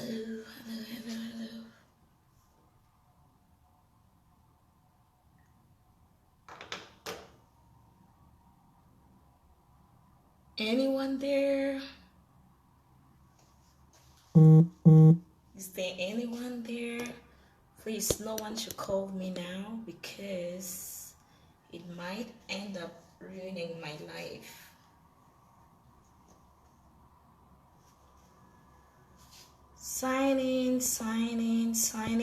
Hello, hello, hello, hello. Anyone there? Is there anyone there? Please, no one should call me now because it might end up ruining my life. Signing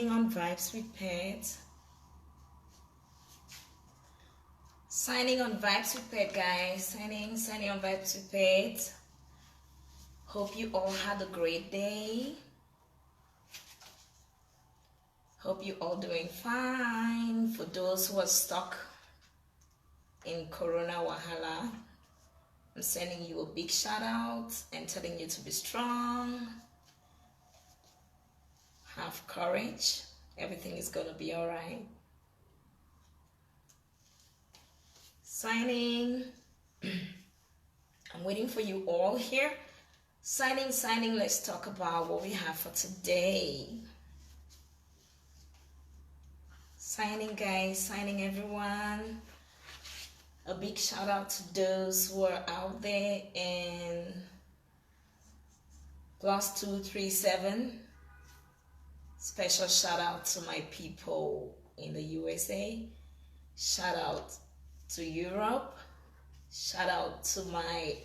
on Vibes with Pet. Signing on Vibes with Pet, guys. Signing on Vibes with Pet. Hope you all had a great day. Hope you all doing fine. For those who are stuck in Corona Wahala, I'm sending you a big shout out and telling you to be strong. Have courage. Everything is gonna be all right. Signing. I'm waiting for you all here. Signing. Let's talk about what we have for today. Signing, guys. Signing, everyone. A big shout out to those who are out there in +237. Special shout out to my people in the USA. Shout out to Europe. Shout out to my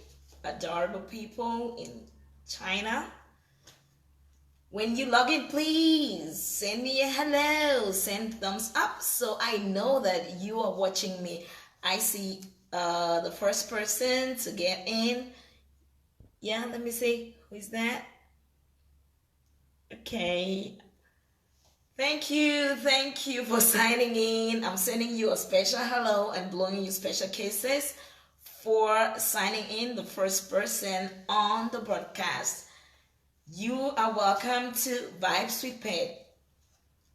adorable people in China. When you log in, please send me a hello, send thumbs up so I know that you are watching me. I see the first person to get in. Yeah, let me see. Who is that? Okay. Thank you for signing in. I'm sending you a special hello and blowing you special kisses for signing in, the first person on the broadcast. You are welcome to Vibes with Pet.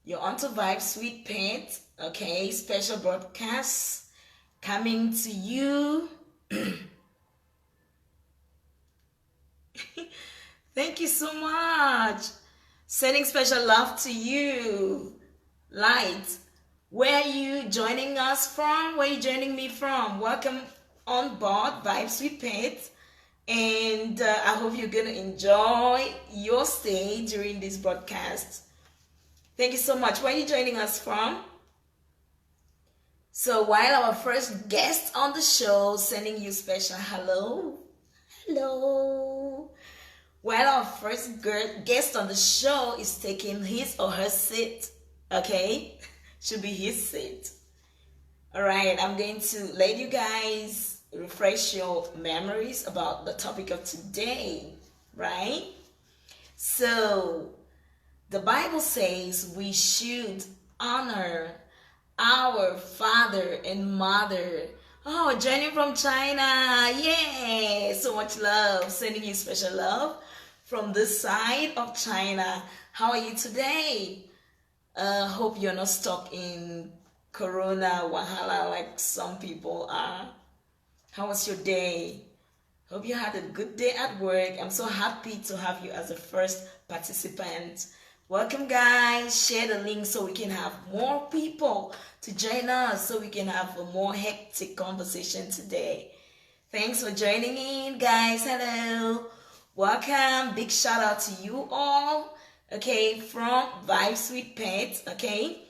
You're on to Vibes with Pet, okay? Special broadcast coming to you. Thank you so much. Sending special love to you. Light, where are you joining us from? Where are you joining me from? Welcome on board Vibes with Pet. And I hope you're going to enjoy your stay during this broadcast. Thank you so much. Where are you joining us from? So while our first guest on the show, sending you special hello. Hello. While our first guest on the show is taking his or her seat, okay? Should be his seat. All right, I'm going to let you guys refresh your memories about the topic of today, right? So, the Bible says we should honor our father and mother. Oh, joining from China. Yeah, so much love. Sending you special love from this side of China. How are you today? Hope you're not stuck in Corona Wahala like some people are. How was your day? Hope you had a good day at work. I'm so happy to have you as a first participant. Welcome, guys. Share the link so we can have more people to join us, so we can have a more hectic conversation today. Thanks for joining in, guys. Hello. Welcome. Big shout out to you all. Okay, from Vibes with Pets. Okay,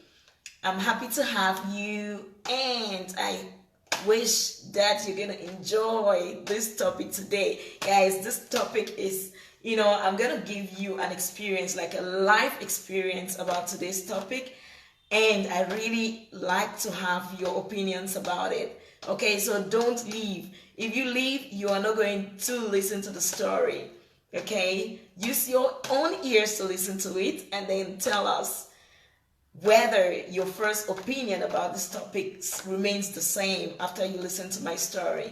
I'm happy to have you, and I wish that you're gonna enjoy this topic today, guys. This topic is, I'm gonna give you an experience, like a life experience about today's topic, and I really like to have your opinions about it. Okay, so don't leave. If you leave, you are not going to listen to the story. Okay, use your own ears to listen to it, and then tell us whether your first opinion about this topic remains the same after you listen to my story.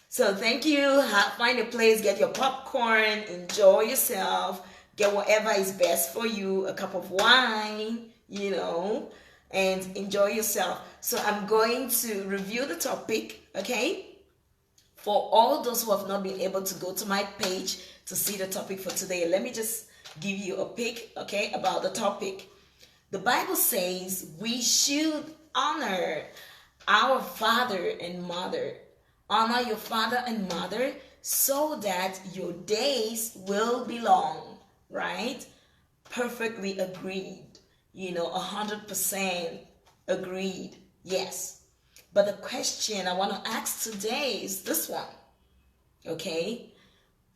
So thank you. Find a place, get your popcorn, enjoy yourself, get whatever is best for you, a cup of wine, and enjoy yourself. So I'm going to review the topic, okay? For all those who have not been able to go to my page to see the topic for today, let me just give you a pick, okay, about the topic. The Bible says we should honor our father and mother. Honor your father and mother so that your days will be long, right? Perfectly agreed. 100% agreed. Yes. But the question I want to ask today is this one, okay?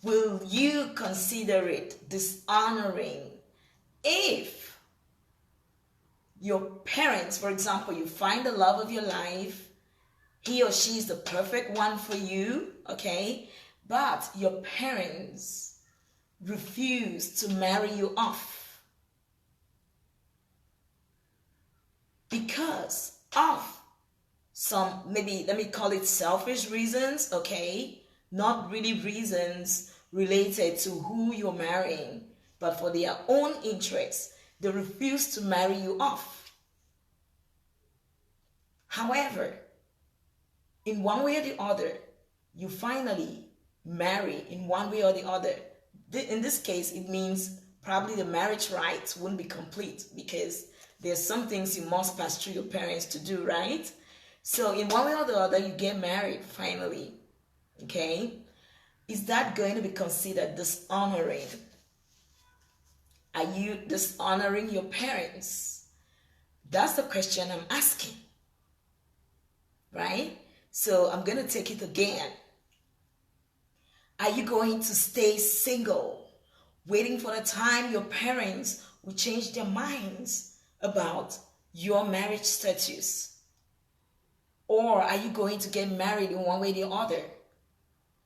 Will you consider it dishonoring if your parents, for example, you find the love of your life, he or she is the perfect one for you, okay? But your parents refuse to marry you off because of some, maybe let me call it selfish reasons, okay? Not really reasons related to who you're marrying, but for their own interests, they refuse to marry you off. However, in one way or the other, you finally marry in one way or the other. In this case, it means probably the marriage rites wouldn't be complete because there's some things you must pass through your parents to do, right? So in one way or the other, you get married finally, okay? Is that going to be considered dishonoring? Are you dishonoring your parents? That's the question I'm asking, right? So I'm going to take it again. Are you going to stay single, waiting for the time your parents will change their minds about your marriage status? Or are you going to get married in one way or the other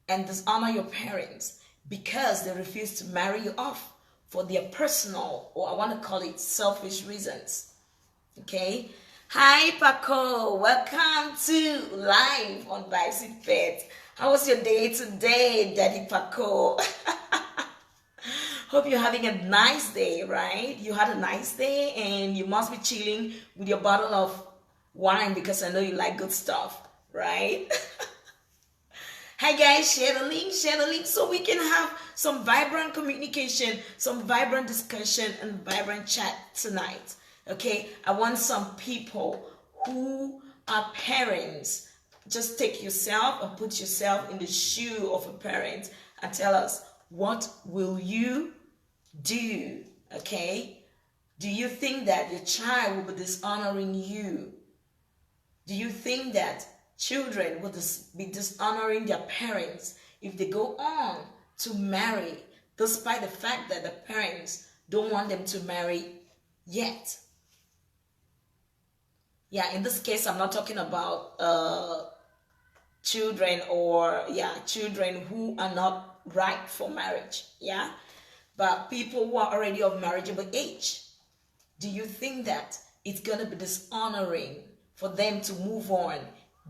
and dishonor your parents because they refuse to marry you off for their personal, or I want to call it selfish reasons? Okay. Hi Paco, welcome to live on Vibes with Pet. How was your day today, Daddy Paco? Hope you're having a nice day, right? You had a nice day and you must be chilling with your bottle of wine because I know you like good stuff, right? Hi guys, share the link so we can have some vibrant communication, some vibrant discussion, and vibrant chat tonight. Okay, I want some people who are parents. Just take yourself and put yourself in the shoe of a parent and tell us, what will you do? Okay, do you think that your child will be dishonoring you? Do you think that children will be dishonoring their parents if they go on to marry, despite the fact that the parents don't want them to marry yet? Yeah, in this case, I'm not talking about children or, children who are not ripe for marriage, yeah? But people who are already of marriageable age. Do you think that it's going to be dishonoring for them to move on,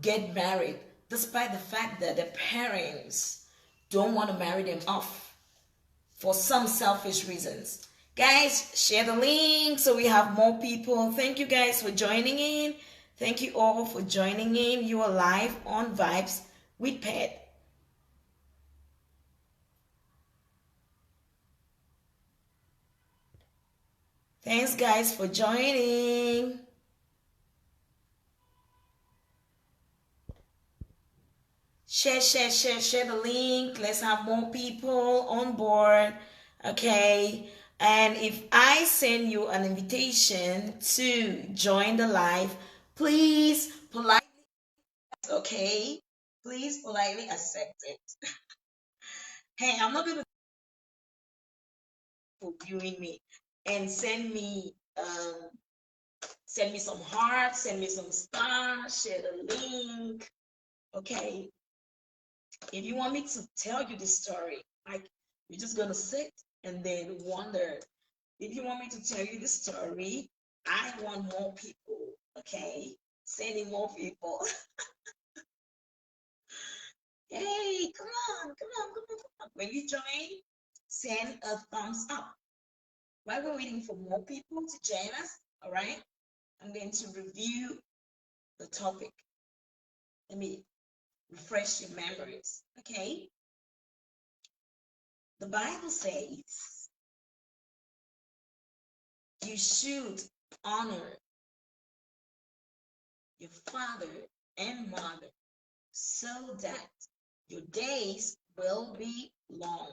get married, despite the fact that their parents don't want to marry them off for some selfish reasons? Guys, share the link so we have more people. Thank you guys for joining in. Thank you all for joining in. You are live on Vibes with Pet. Thanks guys for joining. Share the link. Let's have more people on board. Okay. And if I send you an invitation to join the live, please politely, okay? Please politely accept it. Hey, I'm not going to for viewing me and send me some hearts, send me some stars, share the link. Okay. If you want me to tell you the story, like you're just gonna sit and then wonder. If you want me to tell you the story, I want more people. Okay, sending more people. Hey, come on, come on, come on, come on. When you join, send a thumbs up. While we're waiting for more people to join us, all right, I'm going to review the topic. Let me refresh your memories. Okay, the Bible says you should honor your father and mother so that your days will be long.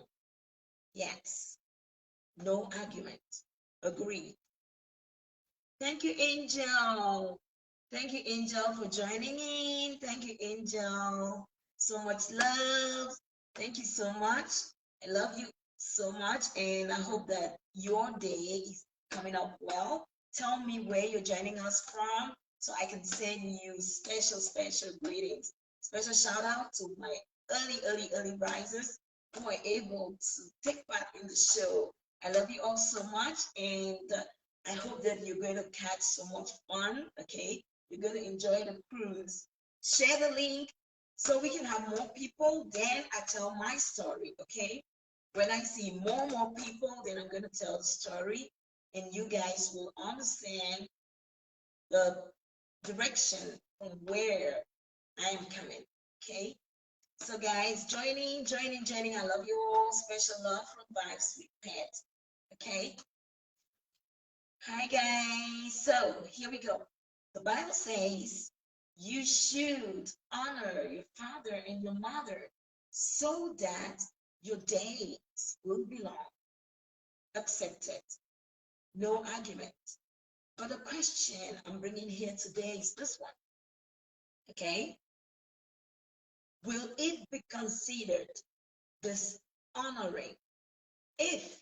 Yes, no argument. Agree. Thank you, Angel. Thank you, Angel, for joining in. Thank you, Angel. So much love. Thank you so much. I love you so much, and I hope that your day is coming up well. Tell me where you're joining us from so I can send you special, special greetings. Special shout out to my early risers who are able to take part in the show. I love you all so much, and I hope that you're going to catch so much fun, okay? You're going to enjoy the cruise. Share the link so we can have more people. Then I tell my story, okay? When I see more people, then I'm going to tell the story, and you guys will understand the direction from where I am coming, okay? So guys, joining. I love you all. Special love from Vibes with Pet, okay? Hi guys, so here we go. The Bible says you should honor your father and your mother so that your days will be long. Accepted. No argument. But the question I'm bringing here today is this one. Okay? Will it be considered dishonoring if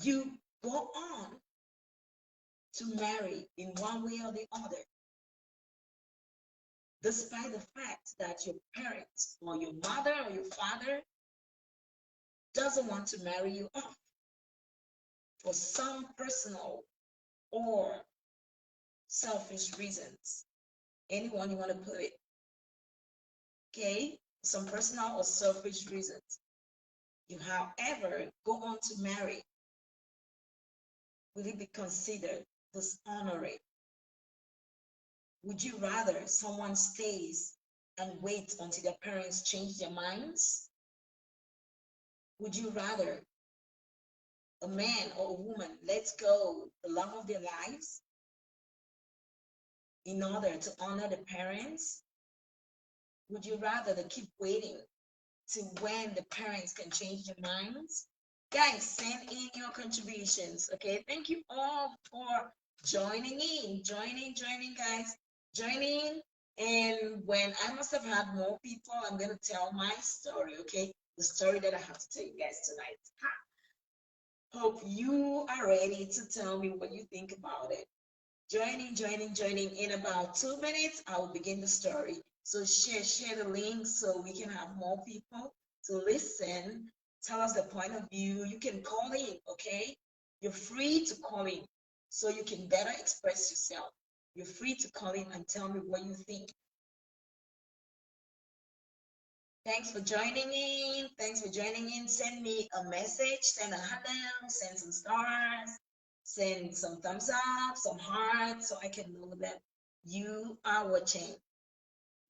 you go on to marry in one way or the other, despite the fact that your parents or your mother or your father doesn't want to marry you off for some personal or selfish reasons? Anyone you want to put it, okay? Some personal or selfish reasons. You, however, go on to marry. Will it be considered dishonoring? Would you rather someone stays and wait until their parents change their minds? Would you rather a man or a woman lets go the love of their lives in order to honor the parents? Would you rather they keep waiting to when the parents can change their minds? Guys, send in your contributions, okay? Thank you all for joining in, joining, guys, joining. And when I must have had more people, I'm going to tell my story, okay? The story that I have to tell you guys tonight. Hope you are ready to tell me what you think about it. Joining. In about 2 minutes, I will begin the story. So share the link so we can have more people to listen. Tell us the point of view. You can call in, okay? You're free to call in so you can better express yourself. You're free to call in and tell me what you think. Thanks for joining in. Send me a message, send a hello, send some stars, send some thumbs up, some hearts, so I can know that you are watching.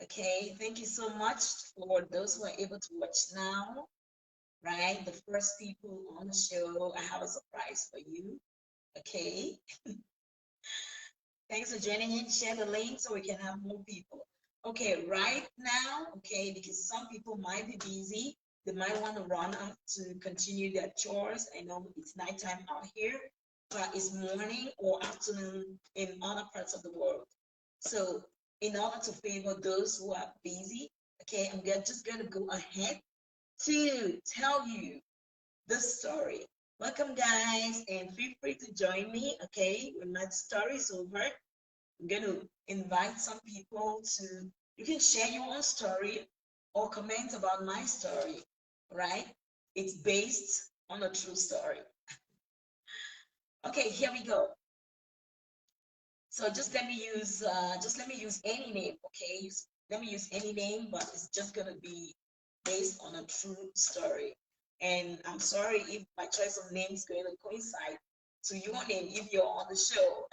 Okay, thank you so much for those who are able to watch now, right? The first people on the show, I have a surprise for you. Okay. Thanks for joining in. Share the link so we can have more people. Okay, right now, okay, because some people might be busy. They might want to run up to continue their chores. I know it's nighttime out here, but it's morning or afternoon in other parts of the world. So in order to favor those who are busy, okay, I'm just going to go ahead to tell you the story. Welcome, guys, and feel free to join me, okay? When my story is over, I'm going to invite some people to, you can share your own story or comment about my story, right? It's based on a true story. Okay, here we go. So just let me use any name, okay? Let me use any name, but it's just gonna be based on a true story. And I'm sorry if my choice of name is going to coincide to your name if you're on the show.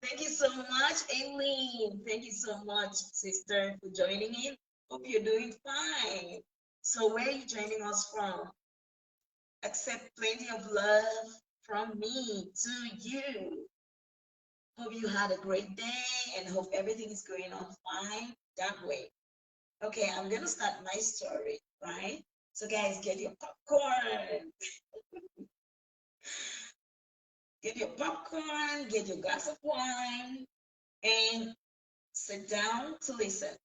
Thank you so much, Aileen. Thank you so much, sister, for joining in. Hope you're doing fine. So where are you joining us from? Accept plenty of love from me to you. Hope you had a great day and hope everything is going on fine that way. Okay, I'm gonna start my story, right? So guys, get your popcorn, get your glass of wine, and sit down to listen.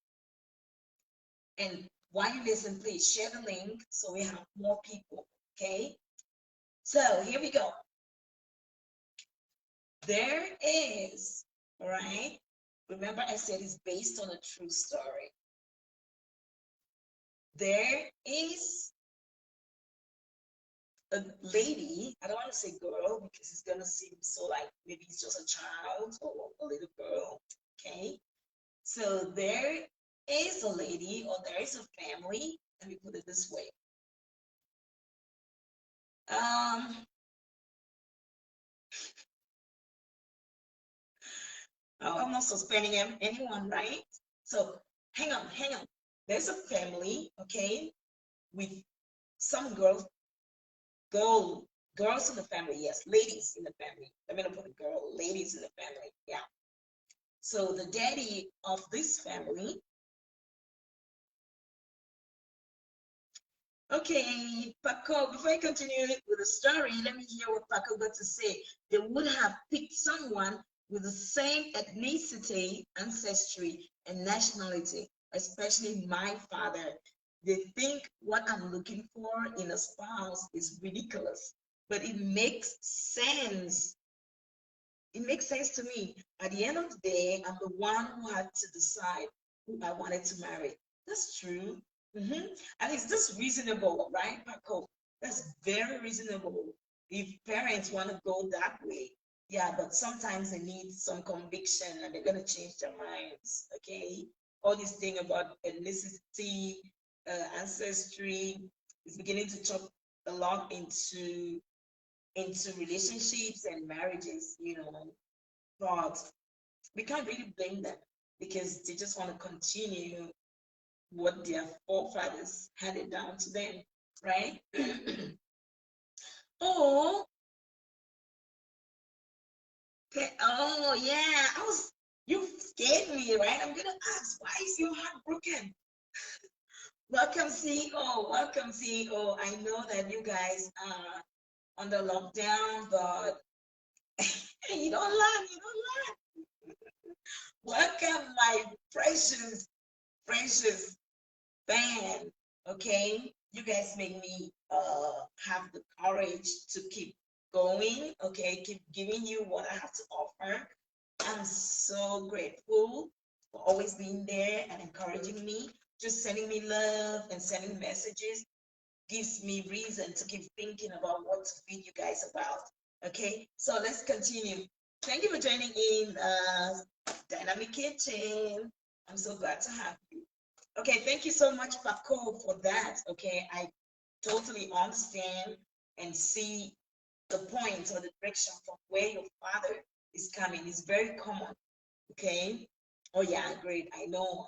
And while you listen, please share the link so we have more people. Okay, so here we go. There is, all right. Remember, I said it's based on a true story. There is a lady, I don't want to say girl because it's gonna seem so like maybe it's just a child or a little girl. Okay. So there is a lady or there is a family, let me put it this way. I'm not suspending anyone, right? So hang on. There's a family, okay, with some girl, girls in the family, yes, ladies in the family. Let me not put a girl, ladies in the family, yeah. So the daddy of this family, okay, Paco, before I continue with the story, let me hear what Paco got to say. They would have picked someone with the same ethnicity, ancestry, and nationality, especially my father. They think what I'm looking for in a spouse is ridiculous, but it makes sense. It makes sense to me. At the end of the day, I'm the one who had to decide who I wanted to marry. That's true. And it's just reasonable, right, Paco? That's very reasonable. If parents want to go that way, yeah, but sometimes they need some conviction and they're going to change their minds, okay? All this thing about ethnicity, ancestry is beginning to chop a lot into relationships and marriages, but we can't really blame them because they just want to continue what their forefathers handed down to them, right? Oh, okay. Oh yeah, you scared me, right? I'm gonna ask, why is your heart broken? Welcome, CEO. Welcome, CEO. I know that you guys are under lockdown, but you don't learn. You don't learn. Welcome, my precious fan. Okay, you guys make me have the courage to keep going. Okay, keep giving you what I have to offer. I'm so grateful for always being there and encouraging me, just sending me love and sending messages gives me reason to keep thinking about what to feed you guys about. Okay, so let's continue. Thank you for joining in Dynamic Kitchen. I'm so glad to have you. Okay, thank you so much, Paco, for that. Okay, I totally understand and see the point or the direction from where your father is coming. It's very common. Okay. Oh yeah, great. I know.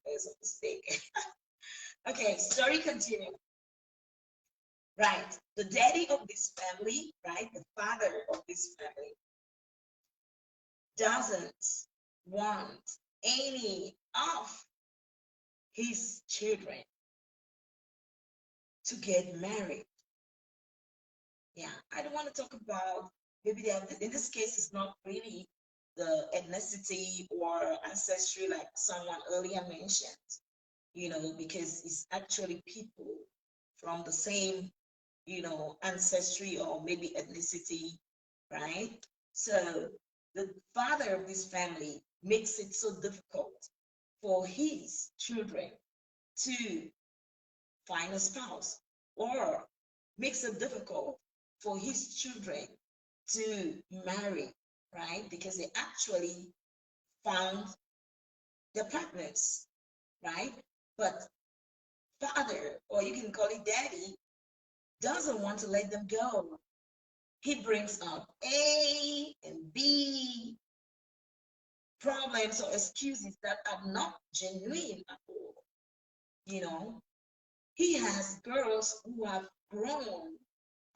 There's a mistake. Okay, story continue. Right. The daddy of this family, right? The father of this family doesn't want any of his children to get married. Yeah, I don't want to talk about maybe in this case it's not really the ethnicity or ancestry like someone earlier mentioned, because it's actually people from the same, ancestry or maybe ethnicity, right? So the father of this family makes it so difficult for his children to find a spouse or makes it difficult for his children to marry, right? Because they actually found their partners, right? But father, or you can call it daddy, doesn't want to let them go. He brings up A and B problems or excuses that are not genuine at all. You know, he has girls who have grown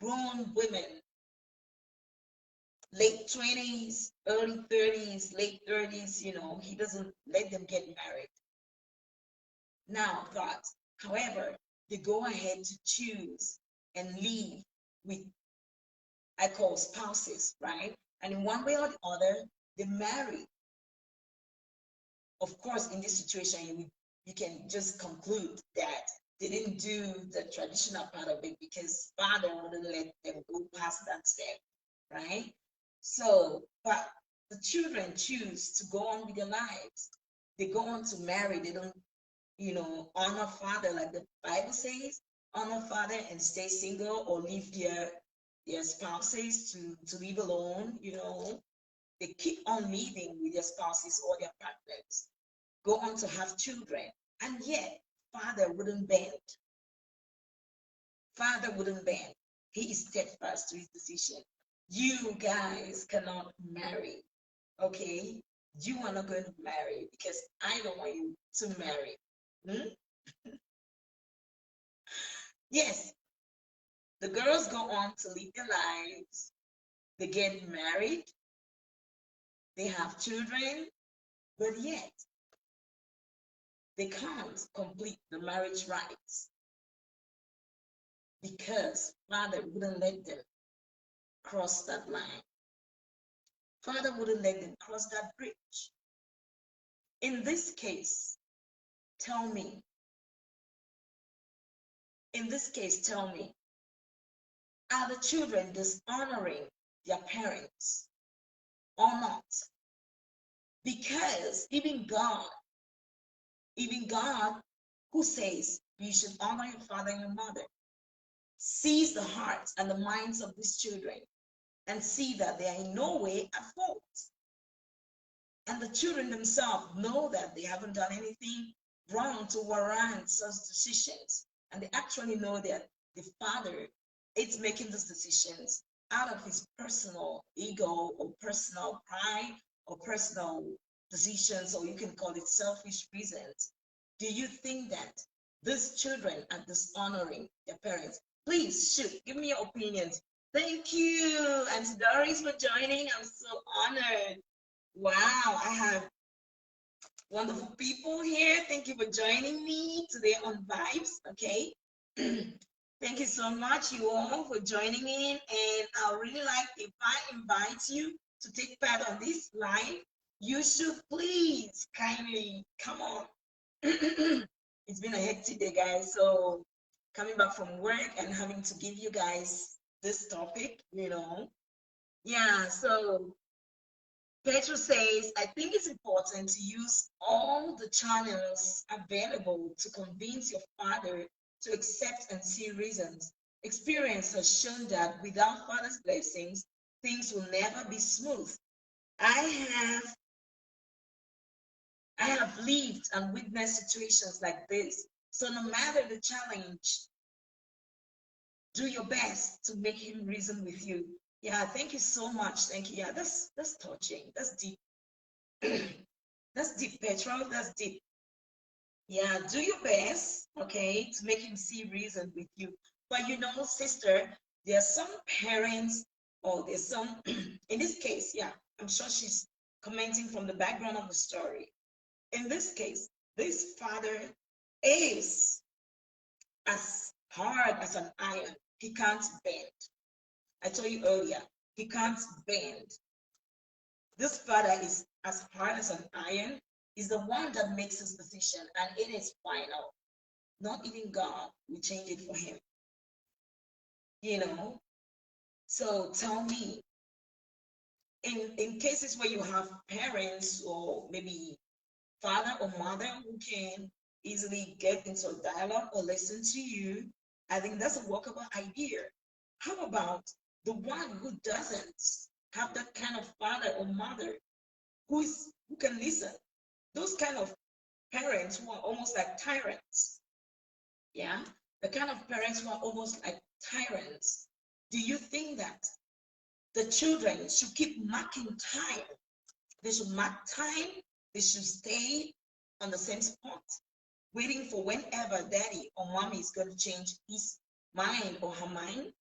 women late 20s, early 30s, late 30s, he doesn't let them get married. Now, but however, they go ahead to choose and live with, I call spouses, right? And in one way or the other, they marry. Of course, in this situation, you can just conclude that they didn't do the traditional part of it because father wouldn't let them go past that step, right? So, but the children choose to go on with their lives. They go on to marry. They don't, honor father like the Bible says, honor father and stay single or leave their spouses to live alone. They keep on living with their spouses or their partners, go on to have children, and yet father wouldn't bend. Father wouldn't bend. He is steadfast to his decision. You guys cannot marry, okay? You are not going to marry because I don't want you to marry. Hmm? Yes, the girls go on to live their lives. They get married. They have children, but yet they can't complete the marriage rites because father wouldn't let them cross that line. Father wouldn't let them cross that bridge. In this case, tell me, tell me, are the children dishonoring their parents or not? Because even God, who says you should honor your father and your mother, sees the hearts and the minds of these children and see that they are in no way at fault. And the children themselves know that they haven't done anything wrong to warrant such decisions. And they actually know that the father is making these decisions out of his personal ego or personal pride or personal decisions, or you can call it selfish reasons. Do you think that these children are dishonoring their parents? Please shoot, give me your opinions. Thank you, Auntie Doris, for joining. I'm so honored. Wow, I have wonderful people here. Thank you for joining me today on Vibes. Okay. Thank you so much, you all, for joining in. And I really like if I invite you to take part on this live, you should please kindly come on. It's been a hectic day, guys. So coming back from work and having to give you guys this topic. Yeah, so Petro says, I think it's important to use all the channels available to convince your father to accept and see reasons. Experience has shown that without father's blessings, things will never be smooth. I have I have lived and witnessed situations like this. So no matter the challenge, do your best to make him reason with you. Yeah, thank you so much. Thank you. Yeah, that's touching. That's deep. That's deep, Petrol. That's deep. Yeah, do your best, okay, to make him see reason with you. But sister, there are some parents, or there's some, in this case, yeah, I'm sure she's commenting from the background of the story. In this case, this father is as hard as an iron. He can't bend. I told you earlier, he can't bend. This father is as hard as an iron, is the one that makes his decision, and it is final. Not even God will change it for him. So tell me, in cases where you have parents or maybe father or mother who can easily get into a dialogue or listen to you, I think that's a workable idea. How about the one who doesn't have that kind of father or mother who can listen? Those kind of parents who are almost like tyrants. Yeah, the kind of parents who are almost like tyrants. Do you think that the children should keep marking time? They should mark time. They should stay on the same spot, waiting for whenever daddy or mommy is going to change his mind or her mind.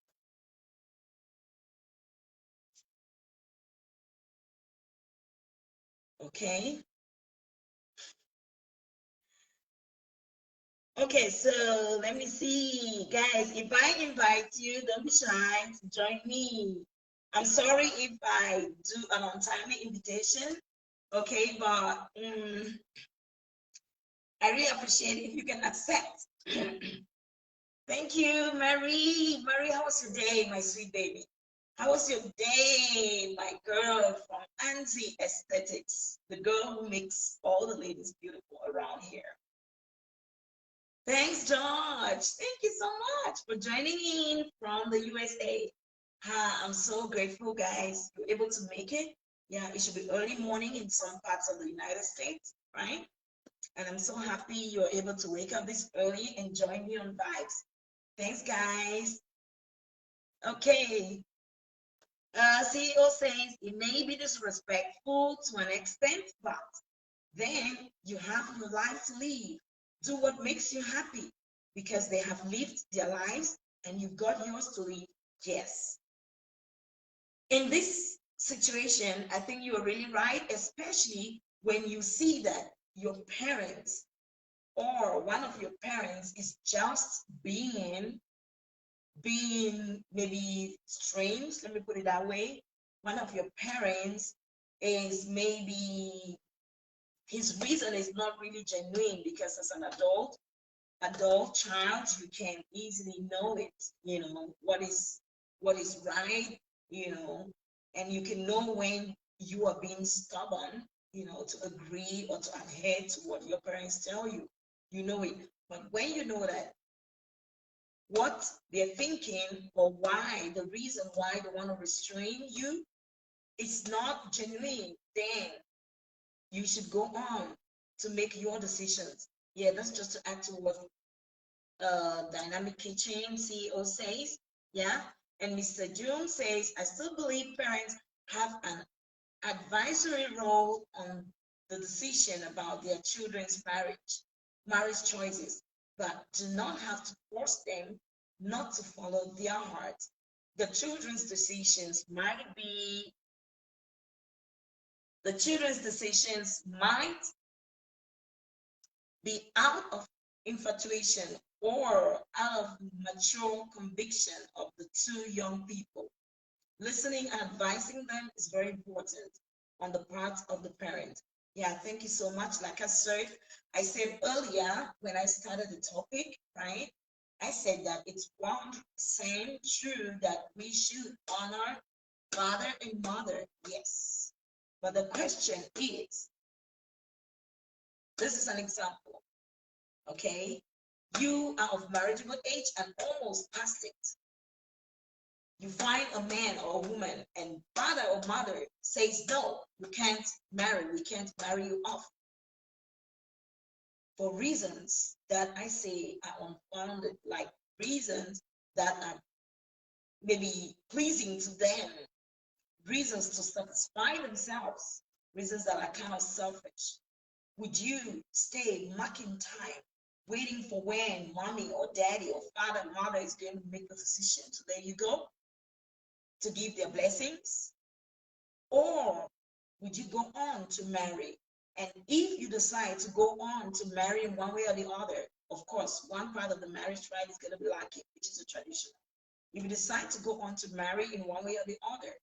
Okay. Okay, so let me see. Guys, if I invite you, don't be shy to join me. I'm sorry if I do an untimely invitation. Okay, but I really appreciate it if you can accept. Thank you, Mary. Mary, how was your day, my sweet baby? How was your day, my girl from Anzi Aesthetics, the girl who makes all the ladies beautiful around here? Thanks, George. Thank you so much for joining in from the USA. I'm so grateful, guys. You're able to make it. Yeah, it should be early morning in some parts of the United States, right? And I'm so happy you're able to wake up this early and join me on Vibes. Thanks, guys. Okay. CEO says it may be disrespectful to an extent, but then you have your life to live. Do what makes you happy because they have lived their lives and you've got yours to live. Yes. In this situation, I think you are really right, especially when you see that your parents or one of your parents is just being maybe strange, let me put it that way. One of your parents is maybe his reason is not really genuine because as an adult child, you can easily know it, what is right, and you can know when you are being stubborn, to agree or to adhere to what your parents tell you. You know it. But when you know that what they're thinking or why, the reason why they want to restrain you, it's not genuine, then you should go on to make your decisions. Yeah, that's just to add to what Dynamic Kitchen CEO says. Yeah, and Mr. June says, I still believe parents have an advisory role on the decision about their children's marriage choices, but do not have to force them not to follow their heart. The children's decisions might be the children's decisions might be out of infatuation or out of mature conviction of the two young people. Listening and advising them is very important on the part of the parent. Yeah, thank you so much. Like I said earlier when I started the topic, right? I said that it's 100% true that we should honor father and mother. Yes. But the question is, this is an example, okay? You are of marriageable age and almost past it. You find a man or a woman and father or mother says, no, you can't marry, we can't marry you off for reasons that I say are unfounded, like reasons that are maybe pleasing to them, reasons to satisfy themselves, reasons that are kind of selfish. Would you stay marking time, waiting for when mommy or daddy or father or mother is going to make the decision to let you go, to give their blessings? Or would you go on to marry? And if you decide to go on to marry in one way or the other, of course, one part of the marriage right is going to be lacking, which is a traditional. If you decide to go on to marry in one way or the other,